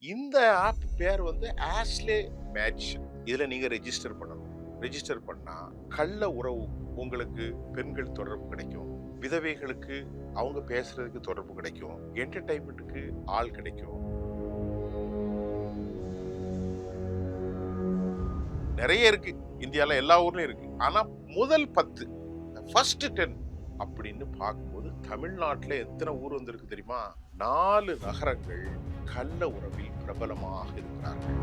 இந்த ஆப் பேர் வந்து ஆஸ்லே மேடிசன். இதுல நீங்க ரெஜிஸ்டர் பண்ணணும். ரெஜிஸ்டர் பண்ணா கள்ள உறவு உங்களுக்கு பெண்கள் தொடர்பு கிடைக்கும். விதவைகளுக்கு அவங்க பேசுறதுக்கு தொடர்பு கிடைக்கும். என்டர்டைன்மெண்ட்டுக்கு ஆள் கிடைக்கும். நிறைய இருக்கு. இந்தியால எல்லா ஊர்லயும் இருக்கு. ஆனா முதல் 10 ஃபர்ஸ்ட் 10 அப்படின்னு பார்க்கும்போது தமிழ்நாட்டுல எத்தனை ஊர் வந்திருக்கு தெரியுமா? 4 நகரங்கள் கள்ள உறவில் பிரபலமாக இருக்கிறார்கள்.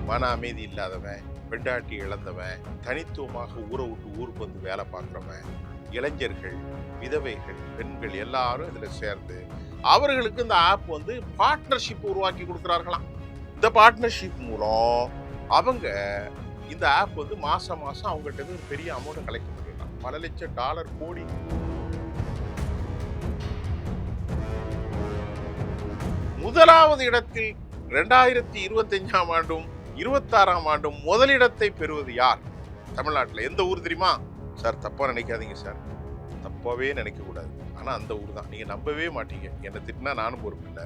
மன அமைதி இல்லாதவன், பெண்டாட்டி இழந்தவன், தனித்துவமாக ஊரை விட்டு ஊருக்கு வந்து வேலை பார்க்குறவன், இளைஞர்கள், விதவைகள், பெண்கள் எல்லாரும் இதுல சேர்ந்து அவர்களுக்கு இந்த ஆப் வந்து பார்ட்னர்ஷிப் உருவாக்கி கொடுக்கிறார்களாம். இந்த பார்ட்னர்ஷிப் மூலம் அவங்க இந்த ஆப் வந்து மாசம் மாசம் அவங்ககிட்ட இருந்து ஒரு பெரிய அமௌண்ட் கலெக்ட் பண்ணிடலாம். பல லட்சம் டாலர், கோடி. முதலாவது இடத்தில் 2025ஆம் ஆண்டும் 26ஆம் ஆண்டும் முதலிடத்தை பெறுவது யார்? தமிழ்நாட்டில் எந்த ஊர் தெரியுமா? சார் தப்பா நினைக்காதீங்க சார், தப்பாவே நினைக்க கூடாது. ஆனா அந்த ஊர் தான். நீங்க நம்பவே மாட்டீங்க. என்னை திட்டினா நானும் பொறுப்பு இல்லை.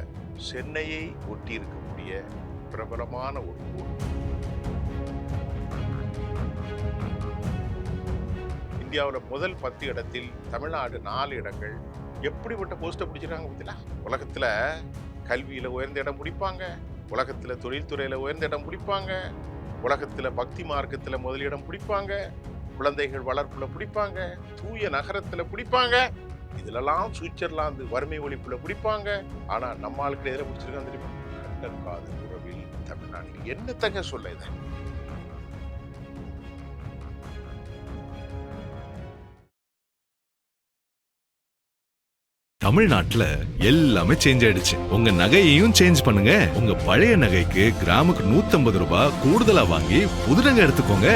சென்னையை ஒட்டி இருக்கக்கூடிய பிரபலமான ஒரு ஊர். இந்தியாவில் முதல் 10 இடத்தில் தமிழ்நாடு 4 இடங்கள். எப்படிப்பட்ட போஸ்ட்டை பிடிச்சிருக்காங்க பார்த்தீங்களா? உலகத்துல கல்வியில உயர்ந்த இடம் பிடிப்பாங்க, உலகத்துல தொழில்துறையில உயர்ந்த இடம் பிடிப்பாங்க, உலகத்துல பக்தி மார்க்கத்துல முதலிடம் பிடிப்பாங்க, குழந்தைகள் வளர்ப்புல பிடிப்பாங்க, தூய நகரத்துல பிடிப்பாங்க, இதுலலாம் சுவிட்சர்லாந்து வறுமை ஒழிப்புல பிடிப்பாங்க. ஆனா நம்ம ஆளுக்கு எதிர பிடிச்சிருக்காங்க தெரியுமா? கள்ளக்காதல் உறவில் தமிழ்நாட்டில். என்னத்தங்க சொல்ல இதை? தமிழ்நாட்டுல எல்லாமே சேஞ்ச் ஆயிடுச்சு. உங்க நகையையும் சேஞ்ச் பண்ணுங்க. உங்க பழைய நகைக்கு கிராமுக்கு 150 ரூபாய் கூடுதலா வாங்கி புது நகை எடுத்துக்கோங்க.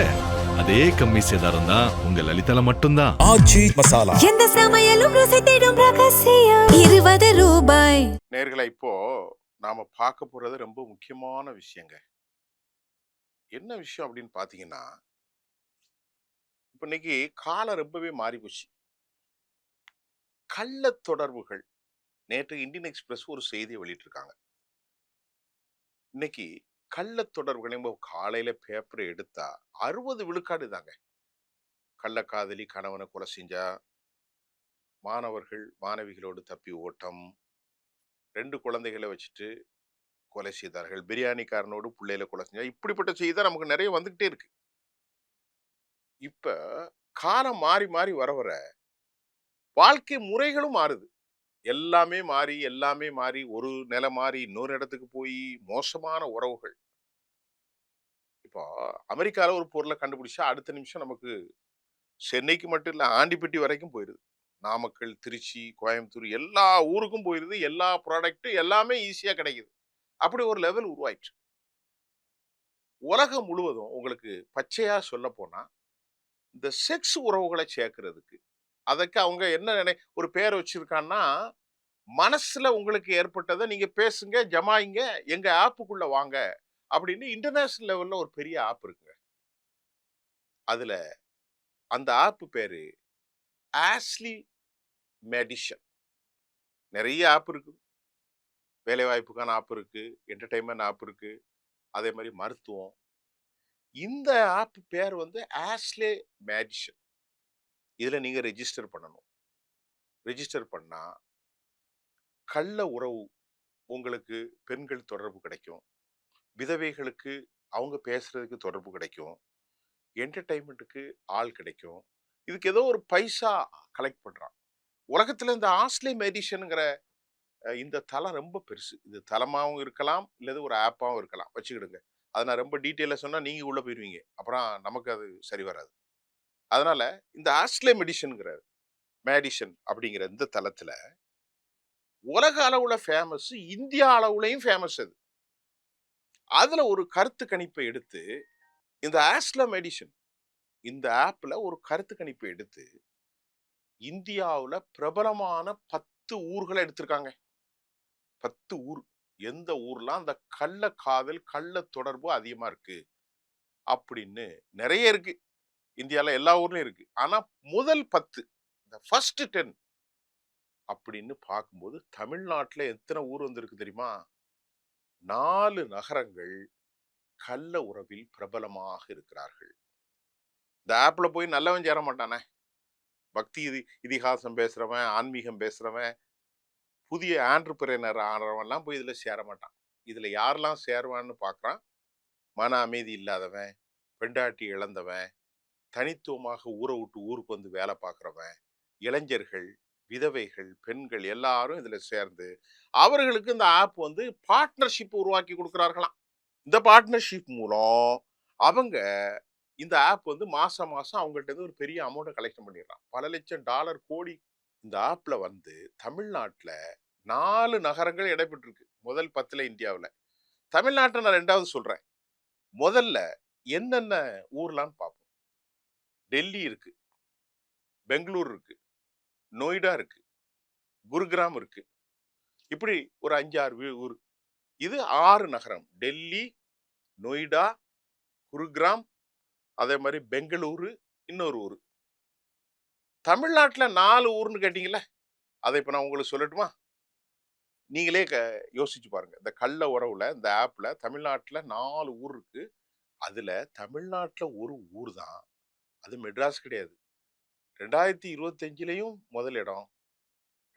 அதே கம்மி சேதாரம் தான் உங்க லலிதால மட்டும்தான். ஆச்சி மசாலா. எந்த சமையலும் ருசி தேடும் ரகசியம் 20 ரூபாய். நேர்களை இப்போ நாம பார்க்க போறது ரொம்ப முக்கியமான விஷயங்க. என்ன விஷயம் அப்படின்னு பாத்தீங்கன்னா, இப்ப இன்னைக்கு காலம் ரொம்பவே மாறி போச்சு. கள்ள தொடர்புகள். நேற்று இந்தியன் எக்ஸ்பிரஸ் ஒரு செய்தியை வெளியிட்டிருக்காங்க. இன்னைக்கு கள்ள தொடர்புகளை நம்ம காலையில பேப்பரை எடுத்தா 60 விழுக்காடு தாங்க. கள்ளக்காதலி கணவனை கொலை செஞ்சா, மாணவர்கள் மாணவிகளோடு தப்பி ஓட்டம், 2 குழந்தைகளை வச்சுட்டு கொலை செய்தார்கள், பிரியாணிக்காரனோடு பிள்ளையில கொலை செஞ்சா, இப்படிப்பட்ட செய்தி தான் நமக்கு நிறைய வந்துகிட்டே இருக்கு. இப்ப காலம் மாறி மாறி வர வர வாழ்க்கை முறைகளும் மாறுது. எல்லாமே மாறி ஒரு நிலை மாறி இன்னொரு இடத்துக்கு போய் மோசமான உறவுகள். இப்போ அமெரிக்கால ஒரு பொருளை கண்டுபிடிச்சா அடுத்த நிமிஷம் நமக்கு சென்னைக்கு மட்டும் இல்ல ஆண்டிப்பட்டி வரைக்கும் போயிருது. நாமக்கல், திருச்சி, கோயம்புத்தூர் எல்லா ஊருக்கும் போயிருது. எல்லா ப்ராடக்ட் எல்லாமே ஈஸியா கிடைக்குது. அப்படி ஒரு லெவல் உருவாயிடுச்சு. உலகம் முழுவதும் உங்களுக்கு பச்சையா சொல்ல போனா இந்த செக்ஸ் உறவுகளை சேர்க்கிறதுக்கு அதுக்கு அவங்க என்ன ஒரு பேர் வச்சிருக்கான்னா, மனசுல உங்களுக்கு ஏற்பட்டதை நீங்க பேசுங்க, ஜமாயிங்க, எங்க ஆப்புக்குள்ள வாங்க அப்படின்னு இன்டர்நேஷனல் லெவல்ல ஒரு பெரிய ஆப் இருக்குங்க. அதுல அந்த ஆப் பேரு ஆஸ்லி மேடிசன். நிறைய ஆப் இருக்கு. வேலை வாய்ப்புக்கான ஆப் இருக்கு, என்டர்டைன்மெண்ட் ஆப் இருக்கு, அதே மாதிரி மருத்துவம். இந்த ஆப் பேர் வந்து ஆஸ்லே மேடிசன். இதுல நீங்க ரெஜிஸ்டர் பண்ணணும். ரெஜிஸ்டர் பண்ணா கள்ள உறவு உங்களுக்கு பெண்கள் தொடர்பு கிடைக்கும். விதவைகளுக்கு அவங்க பேசுறதுக்கு தொடர்பு கிடைக்கும். என்டர்டைன்மெண்ட்டுக்கு ஆள் கிடைக்கும். இதுக்கு ஏதோ ஒரு பைசா கலெக்ட் பண்றான். உலகத்துல இந்த ஆஸ்லே மெடிஷன்ங்கிற இந்த தளம் ரொம்ப பெருசு. இது தளமாவும் இருக்கலாம், இல்லது ஒரு ஆப்பாவும் இருக்கலாம். வச்சுக்கிடுங்க. அதை நான் ரொம்ப டீட்டெயிலா சொன்னா நீங்க உள்ள போயிருவீங்க. அப்புறம் நமக்கு அது சரி வராது. அதனால இந்த ஆஸ்லே மேடிசன் அப்படிங்கிற இந்த தளத்துல உலக அளவுல ஃபேமஸ், இந்தியா அளவுலயும் ஃபேமஸ் அது. அதுல ஒரு கருத்து கணிப்பை எடுத்து இந்த ஆஸ்லா மெடிசன் இந்த ஆப்ல ஒரு கருத்து கணிப்பை எடுத்து இந்தியாவுல பிரபலமான 10 ஊர்களை எடுத்திருக்காங்க. 10 ஊர். எந்த ஊர்லாம் அந்த கள்ள காதல், கள்ள தொடர்பு அதிகமா இருக்கு அப்படின்னு நிறைய இருக்கு. இந்தியால எல்லா ஊர்லயும் இருக்கு. ஆனா முதல் 10, இந்த ஃபர்ஸ்ட் 10 அப்படின்னு பார்க்கும்போது தமிழ்நாட்டுல எத்தனை ஊர் வந்திருக்கு தெரியுமா? 4 நகரங்கள் கள்ள உறவில் பிரபலமாக இருக்கிறார்கள். இந்த ஆப்ல போய் நல்லவன் சேர மாட்டானே. பக்தி இதிகாசம் பேசுறவன், ஆன்மீகம் பேசுறவன், புதிய ஆண்டர்பிரினர் ஆனவன்லாம் போய் இதுல சேர மாட்டான். இதுல யாரெல்லாம் சேருவான்னு பார்க்குறான். மன அமைதி இல்லாதவன், பெண்டாட்டி இழந்தவன், தனித்துவமாக ஊரை விட்டு ஊருக்கு வந்து வேலை பார்க்குறவன், இளைஞர்கள், விதவைகள், பெண்கள் எல்லாரும் இதுல சேர்ந்து அவர்களுக்கு இந்த ஆப் வந்து பார்ட்னர்ஷிப் உருவாக்கி கொடுக்கிறார்களாம். இந்த பார்ட்னர்ஷிப் மூலம் அவங்க இந்த ஆப் வந்து மாசம் மாசம் அவங்கள்ட்ட இருந்து ஒரு பெரிய அமௌண்ட்டை கலெக்ஷன் பண்ணிடுறான். பல லட்சம் டாலர், கோடி. இந்த ஆப்ல வந்து தமிழ்நாட்டுல 4 நகரங்கள் இடம்பெற்றிருக்கு. முதல் 10ல இந்தியாவுல. தமிழ்நாட்டை நான் 2வது சொல்றேன். முதல்ல என்னென்ன ஊர்லான்னு பார்ப்போம். டெல்லி இருக்கு, பெங்களூர் இருக்கு, நொய்டா இருக்கு, குருகிராம் இருக்கு. இப்படி ஒரு 5, 6 ஊர். இது 6 நகரம். டெல்லி, நொய்டா, குருகிராம், அதே மாதிரி பெங்களூரு, இன்னொரு ஊர். தமிழ்நாட்டுல 4 ஊர்னு கேட்டீங்கல்ல, அதை இப்ப நான் உங்களுக்கு சொல்லட்டுமா? நீங்களே யோசிச்சு பாருங்க. இந்த கள்ள உறவுல இந்த ஆப்ல தமிழ்நாட்டுல 4 ஊர் இருக்கு. அதுல தமிழ்நாட்டுல ஒரு ஊர் தான். அது மெட்ராஸ் கிடையாது. 2025லயும் முதலிடம்.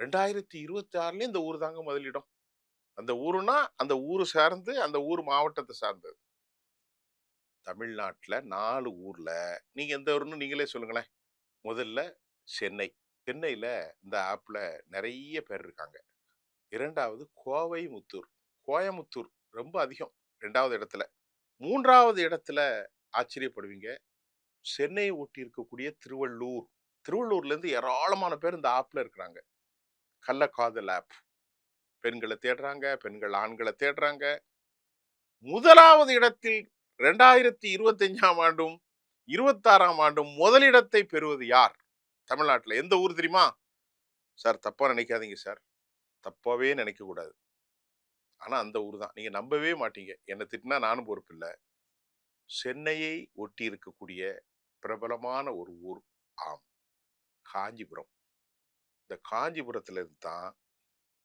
2026லயும் இந்த ஊர் தாங்க முதலிடம். அந்த ஊருனா அந்த ஊரு சார்ந்து, அந்த ஊர் மாவட்டத்தை சார்ந்தது. தமிழ்நாட்டுல 4 ஊர்ல நீங்க எந்த ஊர்னு நீங்களே சொல்லுங்களேன். முதல்ல சென்னை. சென்னையில இந்த ஆப்ல நிறைய பேர் இருக்காங்க. 2வது கோவைமுத்தூர். கோயமுத்தூர் ரொம்ப அதிகம் 2வது இடத்துல. 3வது இடத்துல ஆச்சரியப்படுவீங்க. சென்னையை ஒட்டி இருக்கக்கூடிய திருவள்ளூர். திருவள்ளூர்ல இருந்து ஏராளமான பேர் இந்த ஆப்ல இருக்கிறாங்க. கள்ளக்காதல் ஆப். பெண்களை தேடுறாங்க, பெண்கள் ஆண்களை தேடுறாங்க. 1வது இடத்தில் 2025ஆம் ஆண்டும் 26ஆம் ஆண்டும் முதலிடத்தை பெறுவது யார்? தமிழ்நாட்டுல எந்த ஊர் தெரியுமா? சார் தப்பா நினைக்காதீங்க சார். தப்பாவே நினைக்க கூடாது. ஆனா அந்த ஊர் தான். நீங்க நம்பவே மாட்டீங்க. என்ன திட்டினா நானும் பொறுப்பில்ல. சென்னையை ஒட்டி இருக்கக்கூடிய பிரபலமான ஒரு ஊர். ஆம், காஞ்சிபுரம். இந்த காஞ்சிபுரத்துல இருந்து தான்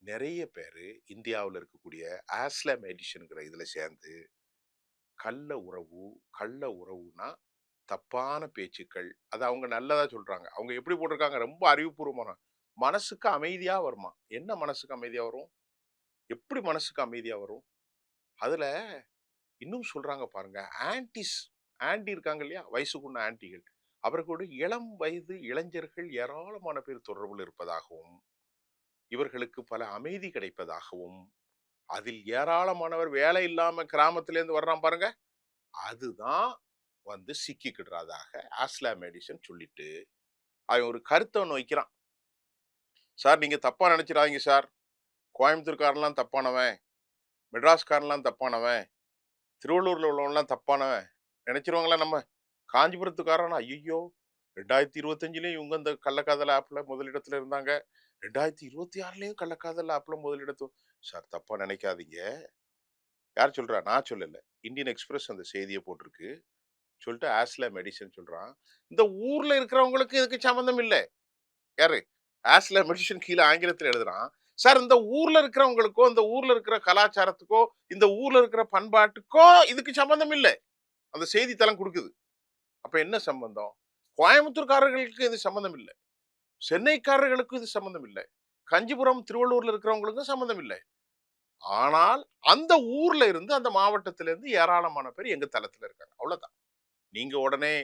நிறைய பேரு இந்தியாவுல இருக்கக்கூடிய ஆஸ்லாம் எடிஷன்ங்கிற இதுல சேர்ந்து கள்ள உறவுனா தப்பான பேச்சுக்கள். அது அவங்க நல்லதா சொல்றாங்க. அவங்க எப்படி போட்டிருக்காங்க? ரொம்ப அறிவுபூர்வமான. மனசுக்கு அமைதியா வருமா? என்ன மனசுக்கு அமைதியா வரும்? எப்படி மனசுக்கு அமைதியா வரும்? அதுல இன்னும் சொல்றாங்க பாருங்க. ஆன்டி இருக்காங்க இல்லையா? வயசுக்குள்ள ஆன்டிகள். அவர்களோட இளம் வயது இளைஞர்கள் ஏராளமான பேர் தொடர்பில் இருப்பதாகவும், இவர்களுக்கு பல அமைதி கிடைப்பதாகவும், அதில் ஏராளமானவர் வேலை இல்லாம கிராமத்திலேருந்து வர்றான் பாருங்க. அதுதான் வந்து சிக்கிக்கிடுறதாக ஆஸ்லாம் எடிஷன் சொல்லிட்டு அவன் ஒரு கருத்தை ஒன்று வைக்கிறான். சார் நீங்க தப்பா நினைச்சிடாதீங்க சார். கோயம்புத்தூர்காரன்லாம் தப்பானவன், மெட்ராஸ்காரன்லாம் தப்பானவன், திருவள்ளூர்ல உள்ளவன்லாம் தப்பானவன் நினைச்சிருவாங்களா? நம்ம காஞ்சிபுரத்துக்காரனா ஐயோ 2025லயும் இவங்க இந்த கள்ளக்காதல் ஆப்ல முதலிடத்துல இருந்தாங்க, 2026லயும் கள்ளக்காதல் ஆப்ல முதலிடத்து. சார் தப்பா நினைக்காதீங்க. யார் சொல்றா? நான் சொல்லல. இந்தியன் எக்ஸ்பிரஸ் அந்த செய்தியை போட்டிருக்கு. சொல்லிட்டு ஆஸ்லாம் மெடிசன் சொல்றான். இந்த ஊர்ல இருக்கிறவங்களுக்கு இதுக்கு சம்பந்தம் இல்லை. யாரு? ஆஸ்லாம் மெடிசன் கீழே ஆங்கிலத்தில் எழுதுறான். சார் இந்த ஊர்ல இருக்கிறவங்களுக்கோ, இந்த ஊர்ல இருக்கிற கலாச்சாரத்துக்கோ, இந்த ஊர்ல இருக்கிற பண்பாட்டுக்கோ இதுக்கு சம்பந்தம் இல்லை. அந்த செய்தித்தளம் கொடுக்குது. அப்ப என்ன சம்பந்தம்? கோயம்புத்தூர்காரர்களுக்கு இது சம்பந்தம் இல்லை. சென்னைக்காரர்களுக்கு இது சம்பந்தம் இல்லை. காஞ்சிபுரம், திருவள்ளூர்ல இருக்கிறவங்களுக்கும் சம்பந்தம் இல்லை. ஆனால் அந்த ஊர்ல இருந்து, அந்த மாவட்டத்தில இருந்து ஏராளமான பேர் எங்க தளத்துல இருக்காங்க. அவ்வளவுதான். நீங்க உடனே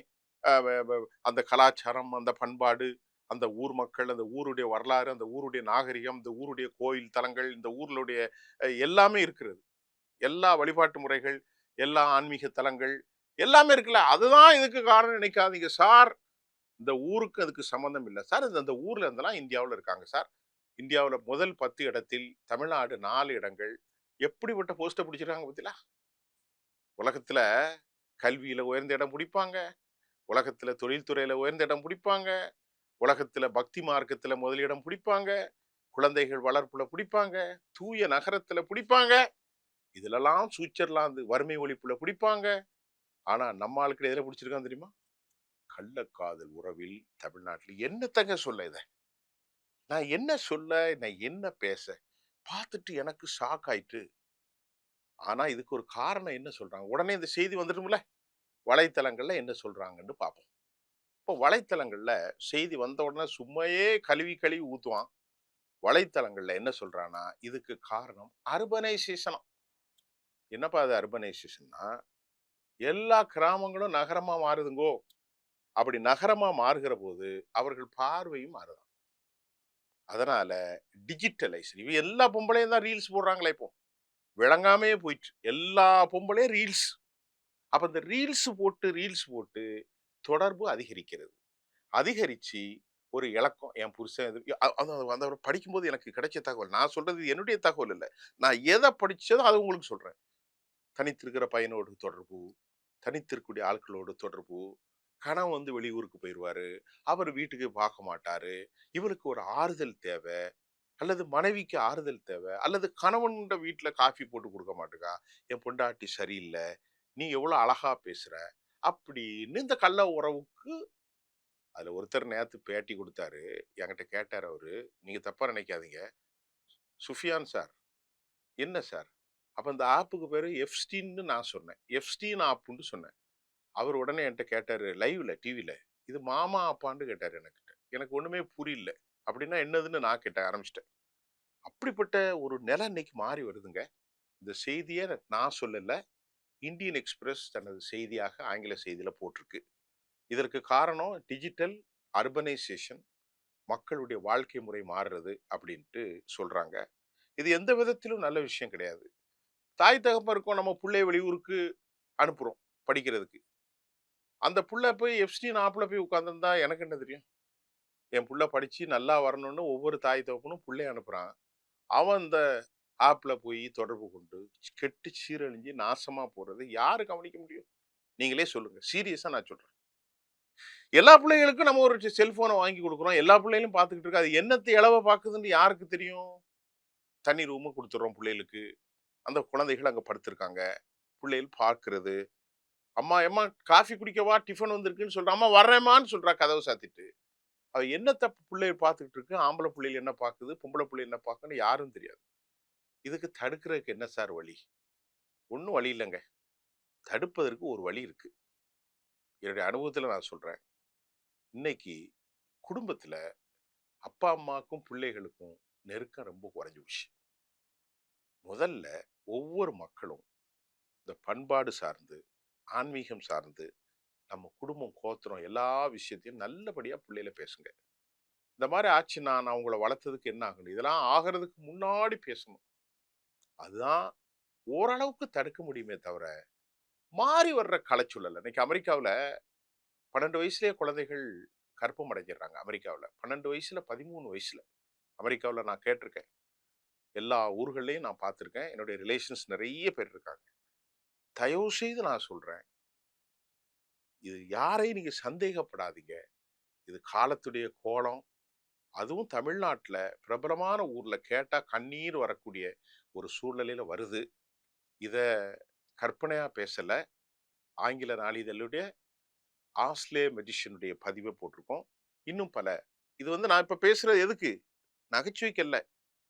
அந்த கலாச்சாரம், அந்த பண்பாடு, அந்த ஊர் மக்கள், அந்த ஊருடைய வரலாறு, அந்த ஊருடைய நாகரிகம், இந்த ஊருடைய கோயில் தலங்கள், இந்த ஊர்களுடைய எல்லாமே இருக்கிறது. எல்லா வழிபாட்டு முறைகள், எல்லா ஆன்மீக தலங்கள் எல்லாமே இருக்குல்ல. அதுதான் இதுக்கு காரணம் நினைக்காதீங்க சார். இந்த ஊருக்கு அதுக்கு சம்பந்தம் இல்லை சார். அந்த ஊர்ல இருந்தெல்லாம் இந்தியாவுல இருக்காங்க சார். இந்தியாவுல முதல் 10 இடத்தில் தமிழ்நாடு 4 இடங்கள். எப்படிப்பட்ட போஸ்ட பிடிச்சிருக்காங்க பார்த்தீங்களா? உலகத்துல கல்வியில உயர்ந்த இடம் பிடிப்பாங்க, உலகத்துல தொழில்துறையில உயர்ந்த இடம் பிடிப்பாங்க, உலகத்துல பக்தி மார்க்கத்துல முதலிடம் பிடிப்பாங்க, குழந்தைகள் வளர்ப்புல பிடிப்பாங்க, தூய நகரத்துல பிடிப்பாங்க, இதுலலாம் சுவிட்சர்லாந்து வறுமை ஒழிப்புல பிடிப்பாங்க. ஆனா நம்ம ஆளுக்கு எதுல பிடிச்சிருக்கான் தெரியுமா? கள்ளக்காதல் உறவில் தமிழ்நாட்டில். என்னத்தங்க சொல்ல இத? நான் என்ன சொல்ல, நான் என்ன பேச பார்த்துட்டு எனக்கு ஷாக் ஆயிட்டு. ஆனா இதுக்கு ஒரு காரணம் என்ன சொல்றாங்க? உடனே இந்த செய்தி வந்துடும்ல. வலைத்தளங்கள்ல என்ன சொல்றாங்கன்னு பார்ப்போம். இப்போ வலைத்தளங்கள்ல செய்தி வந்த உடனே சும்மையே கழுவி கழுவி ஊத்துவான். வலைத்தளங்கள்ல என்ன சொல்றான்னா, இதுக்கு காரணம் அர்பனைசேஷனா. என்னப்பா அது அர்பனைசேஷன்னா, எல்லா கிராமங்களும் நகரமா மாறுதுங்கோ. அப்படி நகரமா மாறுகிற போது அவர்கள் பார்வையும் மாறுதான். அதனால டிஜிட்டலைஸ் இவ எல்லா பொம்பளையும் தான் ரீல்ஸ் போடுறாங்களே இப்போ. விளங்காமையே போயிட்டு எல்லா பொம்பளையும் ரீல்ஸ். அப்ப இந்த ரீல்ஸ் போட்டு தொடர்பு அதிகரிக்கிறது. அதிகரிச்சு ஒரு இலக்கம் என் புருஷன் அந்த படிக்கும்போது எனக்கு கிடைச்ச தகவல். நான் சொல்றது என்னுடைய தகவல் இல்லை. நான் எதை படிச்சதோ அதை உங்களுக்கு சொல்றேன். தனித்திருக்கிற பையனோடு தொடர்பு, தனித்திருக்கக்கூடிய ஆட்களோடு தொடர்பு, கணவன் வந்து வெளியூருக்கு போயிடுவாரு, அவர் வீட்டுக்கு பார்க்க மாட்டாரு, இவருக்கு ஒரு ஆறுதல் தேவை, அல்லது மனைவிக்கு ஆறுதல் தேவை, அல்லது கணவன் வீட்டுல காஃபி போட்டு கொடுக்க மாட்டுக்கா, என் பொண்டாட்டி சரியில்லை, நீ எவ்வளவு அழகா பேசுற அப்படின்னு இந்த கள்ள உறவுக்கு. அதுல ஒருத்தர் நேத்து பேட்டி கொடுத்தாரு, என்கிட்ட கேட்டார் அவரு, நீங்க தப்பா நினைக்காதீங்க சுஃபியான் சார், என்ன சார், அப்ப இந்த ஆப்புக்கு பேரு எஃப்ஸ்டீன்னு நான் சொன்னேன், எஃப்ஸ்டீன் ஆப்புன்னு சொன்னேன். அவர் உடனே என்கிட்ட கேட்டாரு லைவ்ல டிவில, இது மாமா ஆப்பான்னு கேட்டாரு. எனக்கு ஒண்ணுமே புரியல. அப்படின்னா என்னதுன்னு நான் கேட்ட ஆரம்பிச்சிட்டேன். அப்படிப்பட்ட ஒரு நிலை இன்னைக்கு மாறி வருதுங்க. இந்த செய்தியை நான் சொல்லல, இந்தியன் எக்ஸ்பிரஸ் தனது செய்தியாக ஆங்கில செய்தியில போட்டிருக்கு. இதற்கு காரணம் டிஜிட்டல் அர்பனைசேஷன், மக்களுடைய வாழ்க்கை முறை மாறுறது அப்படின்ட்டு சொல்றாங்க. இது எந்த விதத்திலும் நல்ல விஷயம் கிடையாது. தாய் தகப்பன் இருக்கோம், நம்ம பிள்ளைய வெளியூருக்கு அனுப்புறோம் படிக்கிறதுக்கு. அந்த புள்ள போய் எஃப்ஸ்டீன் ஆப்ல போய் உட்கார்ந்துருந்தா எனக்கு என்ன தெரியும்? என் புள்ள படிச்சு நல்லா வரணும்னு ஒவ்வொரு தாய் தகப்பனும் புள்ளைய அனுப்புறான். அவன் இந்த ஆப்ல போய் தொடர்பு கொண்டு கெட்டு சீரழிஞ்சு நாசமா போறது யாரு கவனிக்க முடியும்? நீங்களே சொல்லுங்க. சீரியஸா நான் சொல்றேன். எல்லா பிள்ளைகளுக்கும் நம்ம ஒரு செல்போனை வாங்கி கொடுக்குறோம், எல்லா பிள்ளைகளும் பார்த்துக்கிட்டு இருக்கு. அது என்னத்தை இளவ பார்க்குதுன்னு யாருக்கு தெரியும்? தனி ரூமு கொடுத்துறோம் பிள்ளைகளுக்கு, அந்த குழந்தைகள் அங்க படுத்திருக்காங்க, பிள்ளைகள் பார்க்கிறது. அம்மா அம்மா காஃபி குடிக்கவா, டிஃபன் வந்திருக்குன்னு சொல்றா, அம்மா வர்றேம்மான்னு சொல்றா கதவை சாத்திட்டு. அவ என்ன தப்பு பிள்ளைய பார்த்துக்கிட்டு இருக்கு, ஆம்பளை பிள்ளைகள் என்ன பார்க்குது, பொம்பளை பிள்ளை என்ன பார்க்குன்னு யாரும் தெரியாது. இதுக்கு தடுக்கிறதுக்கு என்ன சார் வழி? ஒன்றும் வழி இல்லைங்க. தடுப்பதற்கு ஒரு வழி இருக்கு. என்னுடைய அனுபவத்தில் நான் சொல்றேன். இன்னைக்கு குடும்பத்துல அப்பா அம்மாக்கும் பிள்ளைகளுக்கும் நெருக்கம் ரொம்ப குறைஞ்சு போச்சு. முதல்ல ஒவ்வொரு மக்களும் இந்த பண்பாடு சார்ந்து, ஆன்மீகம் சார்ந்து, நம்ம குடும்பம் கோத்திரம் எல்லா விஷயத்தையும் நல்லபடியா பிள்ளையில பேசுங்க. இந்த மாதிரி ஆச்சுன்னா நான் உங்களை வளர்த்ததுக்கு என்ன ஆகணும், இதெல்லாம் ஆகிறதுக்கு முன்னாடி பேசணும். அதுதான் ஓரளவுக்கு தடுக்க முடியுமே தவிர மாறி வர்ற கலைச்சூழல். இன்னைக்கு அமெரிக்காவில் 12 வயசுலயே குழந்தைகள் கற்பம் அடைஞ்சிடுறாங்க. அமெரிக்காவில் 12 வயசுல 13 வயசுல அமெரிக்காவில் நான் கேட்டிருக்கேன். எல்லா ஊர்கள்லையும் நான் பார்த்துருக்கேன். என்னுடைய ரிலேஷன்ஸ் நிறைய பேர் இருக்காங்க. தயவு செய்து நான் சொல்றேன், இது யாரையும் நீங்க சந்தேகப்படாதீங்க. இது காலத்துடைய கோலம். அதுவும் தமிழ்நாட்டுல பிரபலமான ஊர்ல கேட்டா கண்ணீர் வரக்கூடிய ஒரு சூழ்நிலையில வருது. இத கற்பனையா பேசல. ஆங்கில நாளிதழுடைய ஆஸ்லே மெடிஷனுடைய பதிவை போட்டிருக்கோம். இன்னும் பல. இது நான் இப்ப பேசுறது எதுக்கு? நகைச்சுவைக்கல்ல.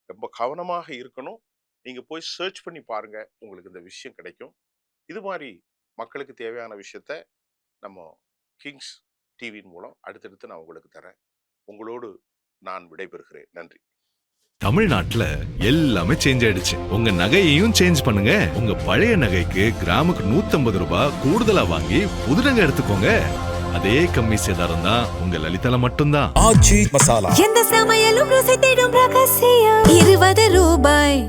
ரொம்ப கவனமாக இருக்கணும். நீங்க போய் சர்ச் பண்ணி பாருங்க, உங்களுக்கு இந்த விஷயம் கிடைக்கும். இது மாதிரி மக்களுக்கு தேவையான விஷயத்த நம்ம கிங்ஸ் டிவியின் மூலம் அடுத்தடுத்து நான் உங்களுக்கு தரேன். உங்களோடு நான் விடைபெறுகிறேன். நன்றி. தமிழ்நாட்டுல எல்லாமே சேஞ்ச் ஆயிடுச்சு. உங்க நகையையும் சேஞ்ச் பண்ணுங்க. உங்க பழைய நகைக்கு கிராமுக்கு 150 ரூபாய் கூடுதலா வாங்கி புது நகை எடுத்துக்கோங்க. அதே கம்மி சேதாரம் தான் உங்க லலிதால மட்டும்தான். எந்த சமையலும் ருசி தேடும் ரகசியம் 20 ரூபாய்.